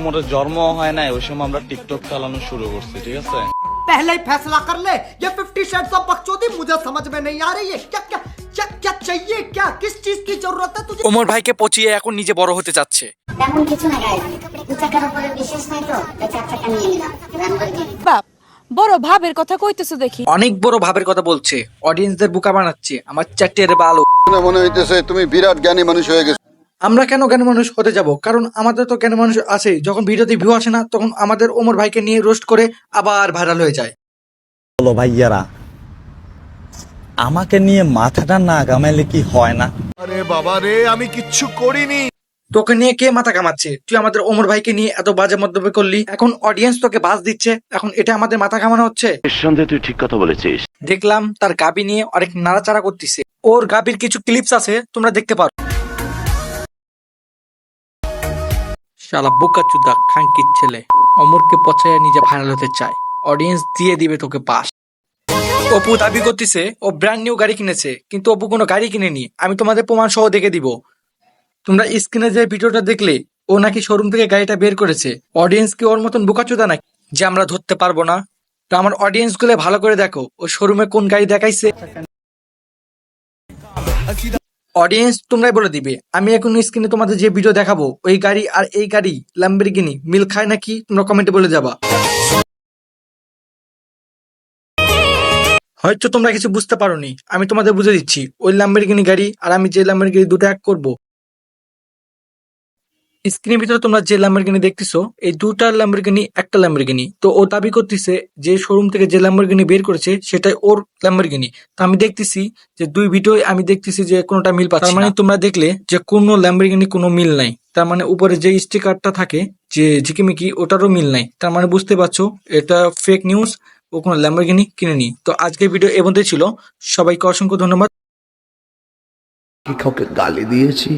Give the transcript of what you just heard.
মোর জন্ম হয় নাই ওই সময় আমরা টিকটক চালানো শুরু করছি, ঠিক আছে? पहले ही फैसला कर ले, ये 50 शेड्स ऑफ बकचोदी मुझे समझ में नहीं आ रही है। क्या क्या क्या क्या चाहिए, क्या किस चीज की जरूरत है तुझे? ওমর ভাইকে পচিয়ে এখন নিজে বড় হতে চাচ্ছে। তেমন কিছু না গাইস, দু চাকার উপরে বিশ্বাস নাই তো তাই চার চাকা নিয়ে নিলাম ল্যাম্বরগিনি। বাপ বড় ভাবের কথা কইতেছো দেখি। অনেক বড় ভাবের কথা বলছে, অডিয়েন্সদের বোকা বানাচ্ছে। আমার চারটের বালো মনে হইতেছে তুমি বিরাট জ্ঞানী মানুষ হয়ে গেছো। আমরা কেন জ্ঞানী মানুষ হতে যাব? কারণ আমাদের তো জ্ঞানী মানুষ আছে। যখন ভিডিওতে ভিউ আসে না তখন আমাদের ওমর ভাইকে নিয়ে রোস্ট করে আবার ভাইরাল হয়ে যায়। বলো ভাইয়ারা, আমাকে নিয়ে মাথাটা না ঘামাইলে কি হয় না? আরে বাবা রে, আমি কিচ্ছু করিনি। তোকে নিয়ে কে মাথা কামাচ্ছে? তুই আমাদের ওমর ভাইকে নিয়ে এত বাজে মন্তব্য করলি, এখন অডিয়েন্স তোকে বাস দিচ্ছে, এখন এটা আমাদের মাথা কামানো হচ্ছে? নিঃসন্দেহে তুই ঠিক কথা বলেছিস। দেখলাম তার গাবি নিয়ে অনেক নাড়াচাড়া করতেছে। ওর গাবির কিছু ক্লিপস আছে, তোমরা দেখতে পারো। শালা বোকাচুদা খানকির ছেলে, অমরকে পচাইয়া নিজে ভাইরাল হতে চায়, অডিয়েন্স দিয়ে দিবে তোকে পাস। অপু দাবি করতেছে ও ব্র্যান্ড নিউ গাড়ি কিনেছে, কিন্তু অপু কোনো গাড়ি কিনেনি। আমি তোমাদের প্রমাণ সহ দেখে দিব। তোমরা স্ক্রিনে যে ভিডিওটা দেখলে, ও নাকি শোরুম থেকে গাড়িটা বের করেছে। অডিয়েন্স কি ওর মতন বোকাচুদা নাকি যে আমরা ধরতে পারবো না? তো আমার অডিয়েন্স গুলো ভালো করে দেখো, ও শোরুমে কোন গাড়ি দেখাইছে। অডিয়েন্স তোমরাই বলে দিবে। আমি এখন স্ক্রিনে তোমাদের যে ভিডিও দেখাবো, ওই গাড়ি আর এই গাড়ি ল্যাম্বরগিনি মিল খায় নাকি তোমরা কমেন্টে বলে যাবা। হয়তো তোমরা কিছু বুঝতে পারোনি, আমি তোমাদের বুঝে দিচ্ছি। ওই ল্যাম্বরগিনি গাড়ি আর আমি যে ল্যাম্বরগিনি দুটো এক করবো। স্ক্রিনের ভিতরে তোমরা যে ল্যাম্বরগিনি দেখতেছো, এই দুটা ল্যাম্বরগিনি একটা ল্যাম্বরগিনি। তো ও দাবি করতেছে যে শোরুম থেকে যে ল্যাম্বরগিনি বের করেছে সেটাই ওর ল্যাম্বরগিনি। তো আমি দেখতেছি যে দুই ভিডিও আমি দেখতেছি যে কোনোটা মিল পাচ্ছি না। তার মানে তোমরা দেখলে যে কোনো ল্যাম্বরগিনি কোনো মিল নাই। তার মানে উপরে যে স্টিকারটা থাকে যে ঝিকিমিকি, ওটারও মিল নাই। তার মানে বুঝতে পারছো এটা ফেক নিউজ, ও কোনো ল্যাম্বরগিনি কিনেনি। তো আজকের ভিডিও এ পর্যন্তই ছিল। সবাইকে অসংখ্য ধন্যবাদ। কাউকে গালি দিয়েছি?